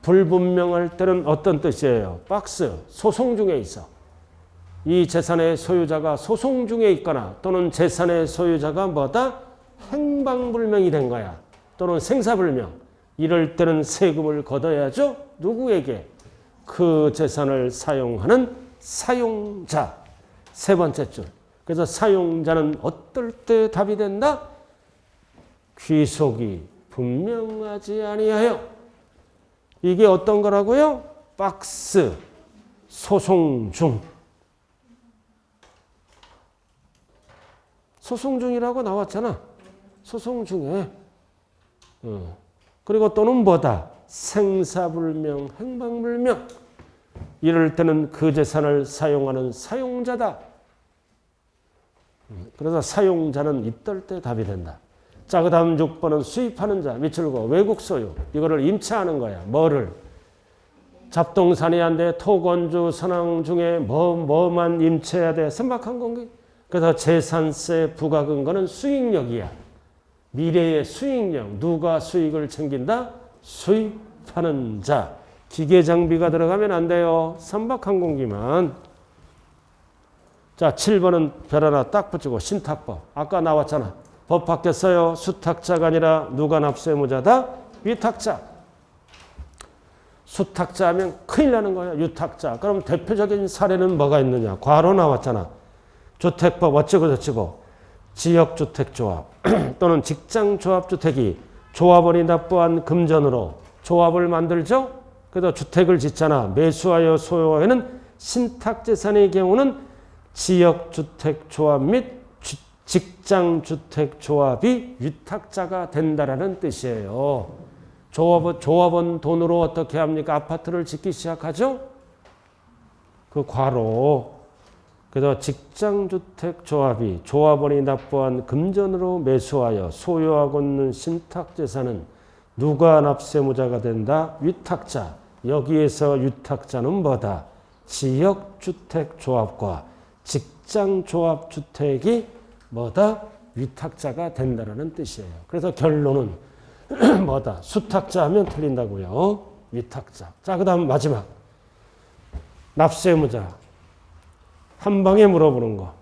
불분명할 때는 어떤 뜻이에요? 박스, 소송 중에 있어. 이 재산의 소유자가 소송 중에 있거나 또는 재산의 소유자가 뭐다? 행방불명이 된 거야. 또는 생사불명. 이럴 때는 세금을 걷어야죠. 누구에게? 그 재산을 사용하는 사용자. 세 번째 줄. 그래서 사용자는 어떨 때 답이 된다? 귀속이 분명하지 아니하여. 이게 어떤 거라고요? 박스, 소송 중. 소송 중이라고 나왔잖아. 소송 중에. 그리고 또는 뭐다? 생사불명, 행방불명. 이럴 때는 그 재산을 사용하는 사용자다. 그래서 사용자는 이떨 때 답이 된다. 자, 그 다음 6번은 수입하는 자, 밑줄고 외국 소유. 이거를 임차하는 거야. 뭐를? 잡동사니 안 돼. 토건주, 선왕 중에 뭐만 임차해야 돼. 선박한 공기. 그래서 재산세 부과 근거는 수익력이야. 미래의 수익력. 누가 수익을 챙긴다? 수입하는 자. 기계 장비가 들어가면 안 돼요. 선박항공기만. 자, 7번은 별 하나 딱 붙이고 신탁법. 아까 나왔잖아. 법 바뀌었어요. 수탁자가 아니라 누가 납세의무자다? 위탁자. 수탁자 하면 큰일 나는 거야. 유탁자. 그럼 대표적인 사례는 뭐가 있느냐? 과로 나왔잖아. 주택법 어쩌고 저쩌고. 지역주택조합 또는 직장조합주택이 조합원이 납부한 금전으로 조합을 만들죠. 그래서 주택을 짓잖아. 매수하여 소유하는 신탁재산의 경우는 지역주택조합 및 직장주택조합이 위탁자가 된다라는 뜻이에요. 조합원 돈으로 어떻게 합니까? 아파트를 짓기 시작하죠. 그 과로. 그래서 직장주택조합이 조합원이 납부한 금전으로 매수하여 소유하고 있는 신탁재산은 누가 납세무자가 된다? 위탁자. 여기에서 위탁자는 뭐다? 지역주택조합과 직장조합주택이 뭐다? 위탁자가 된다는 뜻이에요. 그래서 결론은 뭐다? 수탁자 하면 틀린다고요. 위탁자. 자, 그 다음 마지막. 납세무자. 한 방에 물어보는 거.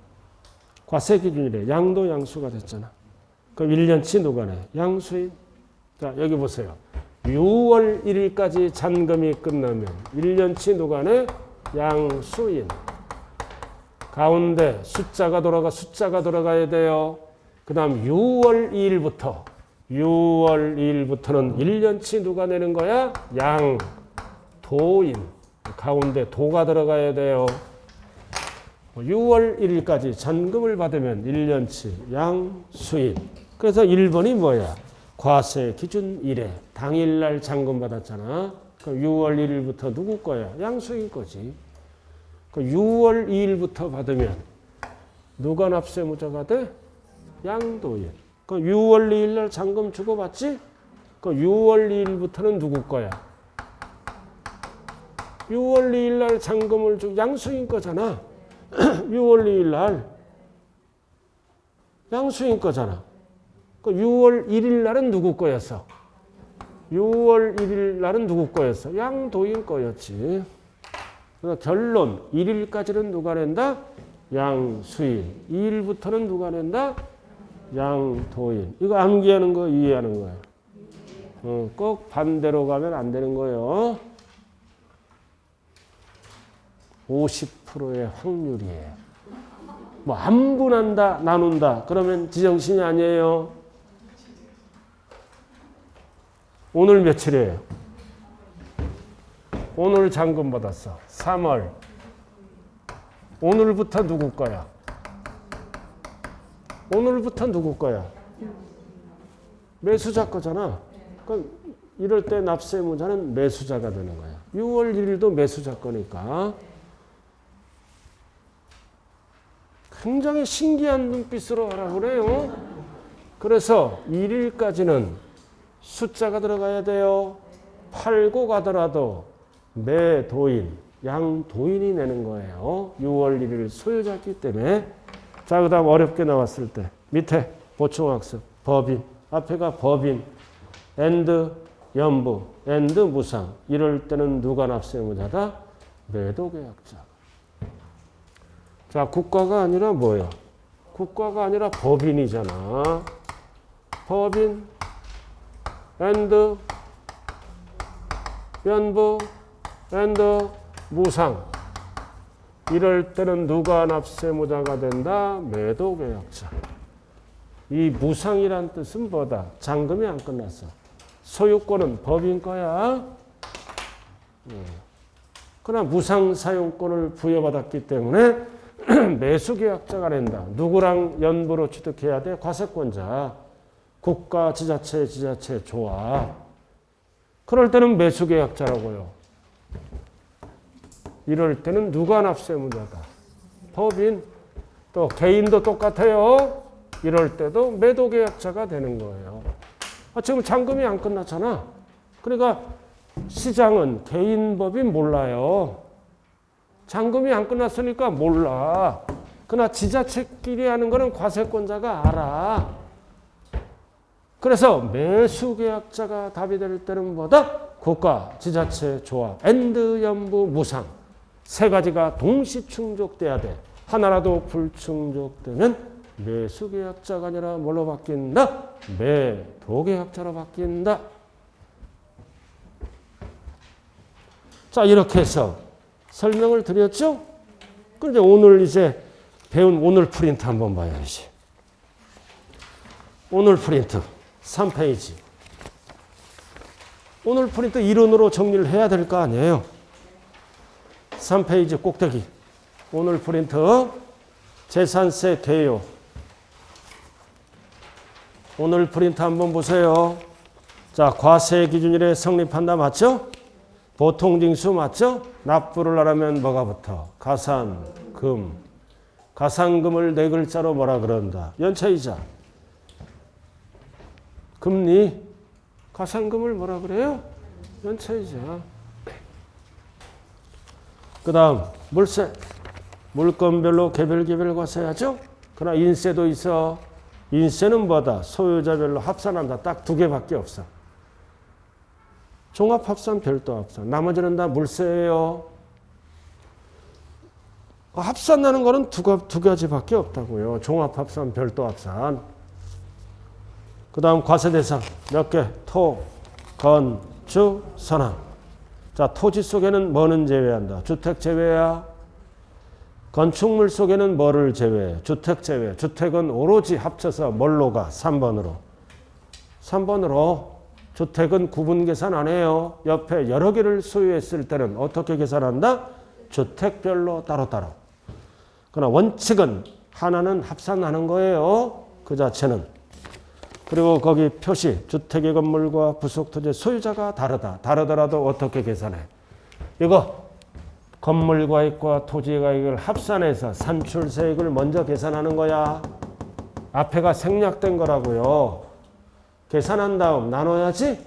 과세 기준이래. 양도 양수가 됐잖아. 그럼 1년치 누가 내? 양수인. 자, 여기 보세요. 6월 1일까지 잔금이 끝나면 1년치 누가 내? 양수인. 가운데 숫자가 돌아가야 돼요. 그 다음 6월 2일부터는 1년치 누가 내는 거야? 양도인. 가운데 도가 들어가야 돼요. 6월 1일까지 잔금을 받으면 1년치 양수인. 그래서 1번이 뭐야? 과세 기준 1회. 당일날 잔금 받았잖아. 그럼 6월 1일부터 누구 거야? 양수인 거지. 6월 2일부터 받으면 누가 납세무자가 돼? 양도인. 6월 2일날 잔금 주고받지? 6월 2일부터는 누구 거야? 6월 2일날 잔금을 주고 양수인 거잖아. 6월 2일날 양수인 거잖아. 6월 1일날은 누구 거였어? 6월 1일날은 누구 거였어? 양도인 거였지. 그래서 결론 1일까지는 누가 낸다? 양수인. 2일부터는 누가 낸다? 양도인. 이거 암기하는 거 이해하는 거예요. 꼭 반대로 가면 안 되는 거예요. 50%의 확률이에요. 뭐 안분한다, 나눈다. 그러면 지정신이 아니에요. 오늘 며칠이에요? 오늘 잔금 받았어. 3월. 오늘부터 누구 거야? 오늘부터 누구 거야? 매수자 거잖아. 그럼 이럴 때 납세무자는 매수자가 되는 거야. 6월 1일도 매수자 거니까. 굉장히 신기한 눈빛으로 하라고 그래요. 그래서 1일까지는 숫자가 들어가야 돼요. 팔고 가더라도 매도인, 양도인이 내는 거예요. 6월 1일 소유자였기 때문에. 자, 그 다음 어렵게 나왔을 때 밑에 보충학습, 법인, 앞에가 법인, and 연부, and 무상. 이럴 때는 누가 납세의무자다? 매도계약자. 자, 국가가 아니라 뭐예요? 국가가 아니라 법인이잖아. 법인, and 연부, and 무상. 이럴 때는 누가 납세의무자가 된다? 매도계약자. 이 무상이란 뜻은 뭐다? 잔금이 안 끝났어. 소유권은 법인 거야. 그러나 무상 사용권을 부여받았기 때문에 매수계약자가 된다. 누구랑 연부로 취득해야 돼? 과세권자. 국가, 지자체, 조합. 그럴 때는 매수계약자라고요. 이럴 때는 누가 납세의무자다? 법인. 또 개인도 똑같아요. 이럴 때도 매도계약자가 되는 거예요. 지금 잔금이 안 끝났잖아. 그러니까 시장은 개인 법인 몰라요. 잔금이 안 끝났으니까 몰라. 그러나 지자체끼리 하는 거는 과세권자가 알아. 그래서 매수계약자가 답이 될 때는 뭐다? 국가, 지자체, 조합, and 연부, 무상. 세 가지가 동시 충족돼야 돼. 하나라도 불충족되면 매수계약자가 아니라 뭘로 바뀐다? 매도계약자로 바뀐다. 자, 이렇게 해서 설명을 드렸죠? 그런데 오늘 이제 배운 오늘 프린트 한번 봐야지. 오늘 프린트 3페이지. 오늘 프린트 이론으로 정리를 해야 될 거 아니에요. 3페이지 꼭대기. 오늘 프린트 재산세 개요. 오늘 프린트 한번 보세요. 자, 과세 기준일에 성립한다 맞죠? 보통징수 맞죠? 납부를 하려면 뭐가 붙어? 가산금. 가산금을 네 글자로 뭐라 그런다? 연체이자. 금리. 가산금을 뭐라 그래요? 연체이자. 그 다음 물세. 물건별로 개별 과세하죠? 그러나 인세도 있어. 인세는 뭐다? 소유자별로 합산한다. 딱 두 개밖에 없어. 종합합산, 별도합산. 나머지는 다 물세예요. 합산하는 거는 두 가지밖에 없다고요. 종합합산, 별도합산. 그 다음 과세대상 몇 개? 토, 건, 주, 선항. 자, 토지 속에는 뭐는 제외한다? 주택 제외야. 건축물 속에는 뭐를 제외해? 주택 제외. 주택은 오로지 합쳐서 뭘로 가? 3번으로. 3번으로. 주택은 구분 계산 안 해요. 옆에 여러 개를 소유했을 때는 어떻게 계산한다? 주택별로 따로따로. 그러나 원칙은 하나는 합산하는 거예요. 그 자체는. 그리고 거기 표시, 주택의 건물과 부속토지의 소유자가 다르다. 다르더라도 어떻게 계산해? 이거 건물과액과 토지과액을 합산해서 산출세액을 먼저 계산하는 거야. 앞에가 생략된 거라고요. 계산한 다음 나눠야지.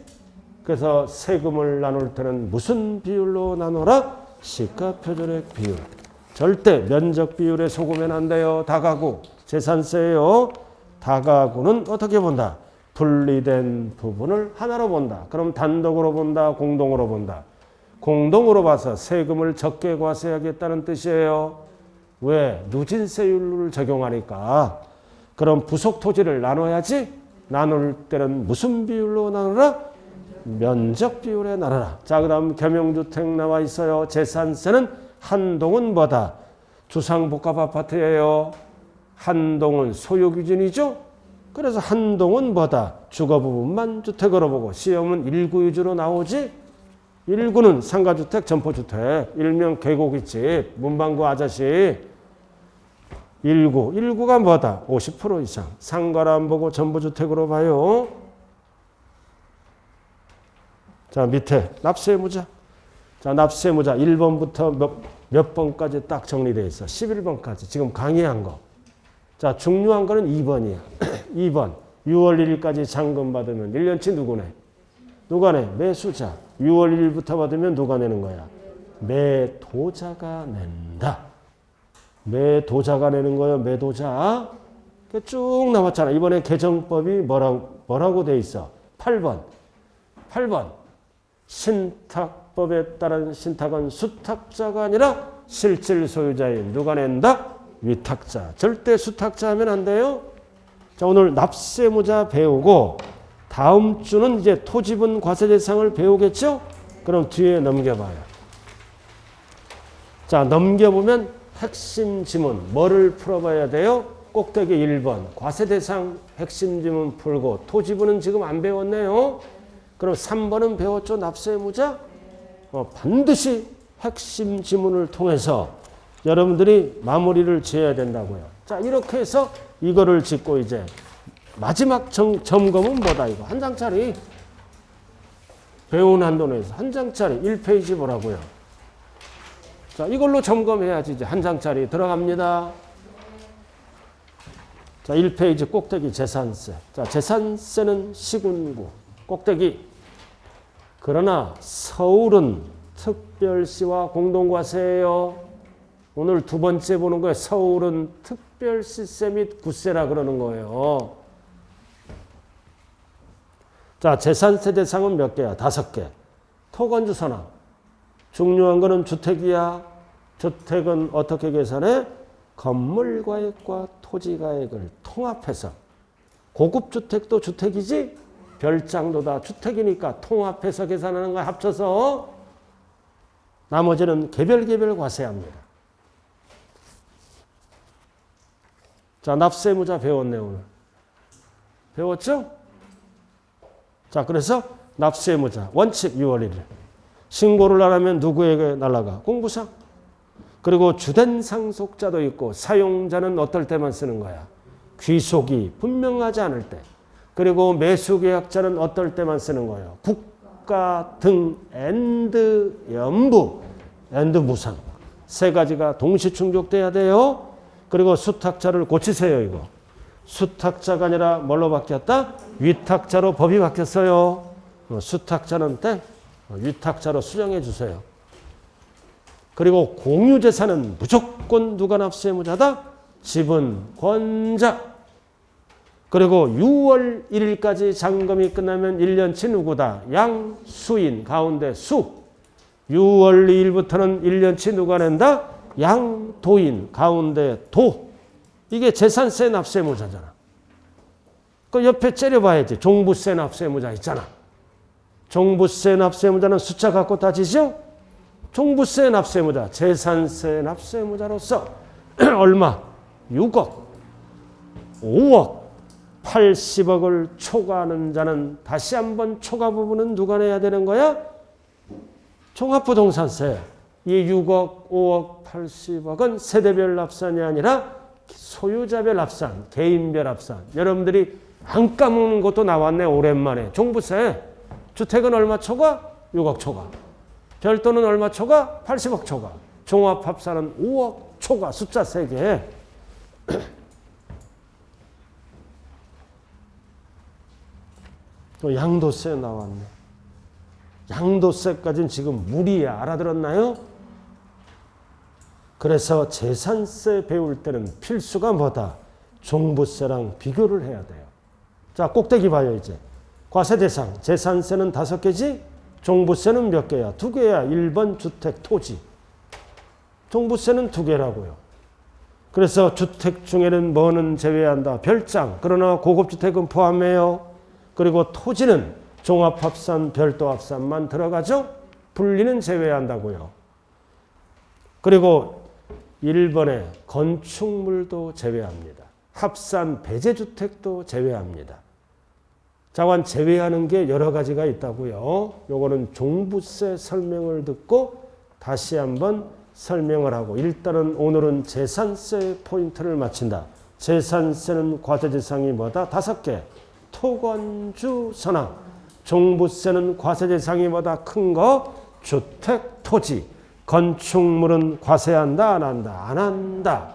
그래서 세금을 나눌 때는 무슨 비율로 나눠라? 시가표준액 비율. 절대 면적 비율에 속으면 안 돼요. 다가구. 재산세예요. 다가구는 어떻게 본다? 분리된 부분을 하나로 본다. 그럼 단독으로 본다? 공동으로 본다? 공동으로 봐서 세금을 적게 과세하겠다는 뜻이에요. 왜? 누진세율을 적용하니까. 그럼 부속토지를 나눠야지. 나눌 때는 무슨 비율로 나누라? 면적 비율에 나누라. 자, 그 다음 겸용주택 나와 있어요. 재산세는 한동은 뭐다? 주상복합아파트예요. 한동은 소유기준이죠. 그래서 한동은 뭐다? 주거 부분만 주택으로 보고 시험은 1구 위주로 나오지. 1구는 상가주택, 점포주택, 일명 계곡이집, 문방구 아저씨. 1구가 뭐다? 50% 이상. 상가를 안 보고 전부주택으로 봐요. 자, 밑에 납세의무자. 자, 납세의무자 1번부터 몇 번까지 딱 정리되어 있어. 11번까지. 지금 강의한 거. 자, 중요한 거는 2번이야. 2번. 6월 1일까지 잔금 받으면 1년치 누구네? 누가 내? 매수자. 6월 1일부터 받으면 누가 내는 거야? 매도자가 낸다. 매도자가 내는 거예요. 매도자. 쭉 나왔잖아. 이번에 개정법이 뭐라고 돼 있어? 8번. 신탁법에 따른 신탁은 수탁자가 아니라 실질 소유자인 누가 낸다? 위탁자. 절대 수탁자 하면 안 돼요. 자, 오늘 납세무자 배우고 다음 주는 이제 토지분 과세대상을 배우겠죠? 그럼 뒤에 넘겨봐요. 자, 넘겨보면 핵심 지문 뭐를 풀어봐야 돼요? 꼭대기 1번 과세대상 핵심 지문 풀고 토지분은 지금 안 배웠네요. 그럼 3번은 배웠죠? 납세무자. 반드시 핵심 지문을 통해서 여러분들이 마무리를 지어야 된다고요. 자, 이렇게 해서 이거를 짓고 이제 마지막 점검은 뭐다 이거. 한 장짜리. 배운 한도 내에서 한 장짜리 1페이지 보라고요. 자, 이걸로 점검해야지 이제 한 장짜리 들어갑니다. 자, 1페이지 꼭대기 재산세. 자, 재산세는 시군구. 꼭대기. 그러나 서울은 특별시와 공동과세예요. 오늘 두 번째 보는 거예요. 서울은 특별시세 및 구세라 그러는 거예요. 자, 재산세 대상은 몇 개야? 5개. 토건주 선항. 중요한 거는 주택이야. 주택은 어떻게 계산해? 건물가액과 토지가액을 통합해서. 고급 주택도 주택이지? 별장도 다 주택이니까 통합해서 계산하는 거 합쳐서 나머지는 개별 과세합니다. 자, 납세무자 배웠네 오늘. 배웠죠? 자, 그래서 납세무자 원칙 6월 1일. 신고를 안 하면 누구에게 날아가? 공부상. 그리고 주된 상속자도 있고 사용자는 어떨 때만 쓰는 거야? 귀속이 분명하지 않을 때. 그리고 매수계약자는 어떨 때만 쓰는 거예요? 국가 등 앤드 연부, 앤드 무상. 세 가지가 동시 충족돼야 돼요. 그리고 수탁자를 고치세요 이거. 수탁자가 아니라 뭘로 바뀌었다? 위탁자로 법이 바뀌었어요. 수탁자는 땡, 위탁자로 수정해 주세요. 그리고 공유재산은 무조건 누가 납세무자다? 지분 권자. 그리고 6월 1일까지 잔금이 끝나면 1년치 누구다? 양수인 가운데 수. 6월 2일부터는 1년치 누가 낸다? 양도인 가운데 도. 이게 재산세 납세무자잖아. 그 옆에 째려봐야지. 종부세 납세무자 있잖아. 종부세 납세무자는 숫자 갖고 따지죠? 종부세 납세무자, 재산세 납세무자로서 얼마? 6억, 5억, 80억을 초과하는 자는 다시 한번 초과 부분은 누가 내야 되는 거야? 종합부동산세. 이 6억, 5억, 80억은 세대별 납산이 아니라 소유자별 납산, 개인별 납산. 여러분들이 안 까먹는 것도 나왔네, 오랜만에. 종부세. 주택은 얼마 초과? 6억 초과. 별도는 얼마 초과? 80억 초과. 종합합산은 5억 초과. 숫자 3개. 또 양도세 나왔네. 양도세까지는 지금 무리야. 알아들었나요? 그래서 재산세 배울 때는 필수가 뭐다? 종부세랑 비교를 해야 돼요. 자, 꼭대기 봐요 이제. 과세대상. 재산세는 5개지? 종부세는 몇 개야? 2개야. 1번 주택 토지. 종부세는 2개라고요. 그래서 주택 중에는 뭐는 제외한다? 별장. 그러나 고급주택은 포함해요. 그리고 토지는 종합합산, 별도합산만 들어가죠? 분리는 제외한다고요. 그리고 1번에 건축물도 제외합니다. 합산 배제주택도 제외합니다. 자관 제외하는 게 여러 가지가 있다고요. 요거는 종부세 설명을 듣고 다시 한번 설명을 하고 일단은 오늘은 재산세 포인트를 마친다. 재산세는 과세대상이 뭐다? 5개. 토건주 선항. 종부세는 과세대상이 뭐다? 큰 거. 주택, 토지. 건축물은 과세한다? 안 한다? 안 한다.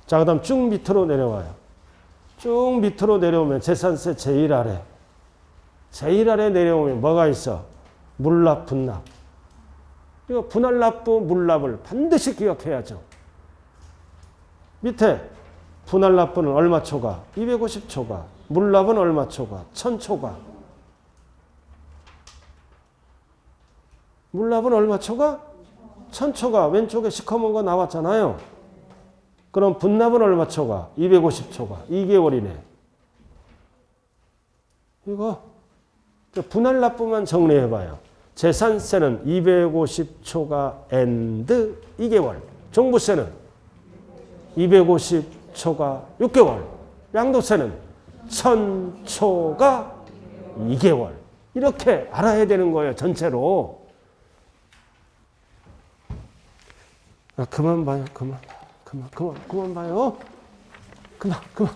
자, 그 다음 쭉 밑으로 내려와요. 쭉 밑으로 내려오면 재산세 제일 아래. 제일 아래 내려오면 뭐가 있어? 물납, 분납. 이거 분할납부, 물납을 반드시 기억해야죠. 밑에 분할납부는 얼마 초과? 250초과. 물납은 얼마 초과? 1000초과. 물납은 얼마 초과? 1000초과. 왼쪽에 시커먼 거 나왔잖아요. 그럼 분납은 얼마 초과? 250초과. 2개월이네. 이거 분할납부만 정리해봐요. 재산세는 250초가 and 2개월. 종부세는 250초가 6개월. 양도세는 1000초가 2개월. 이렇게 알아야 되는 거예요. 전체로. 그만 봐요. 그만 봐요.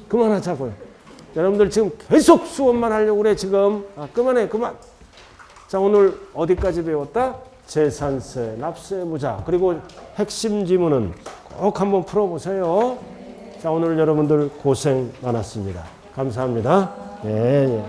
그만하자고요. 여러분들 지금 계속 수업만 하려고 그래 지금. 그만해. 자, 오늘 어디까지 배웠다? 재산세, 납세, 무자. 그리고 핵심 지문은 꼭 한번 풀어보세요. 자, 오늘 여러분들 고생 많았습니다. 감사합니다. 예.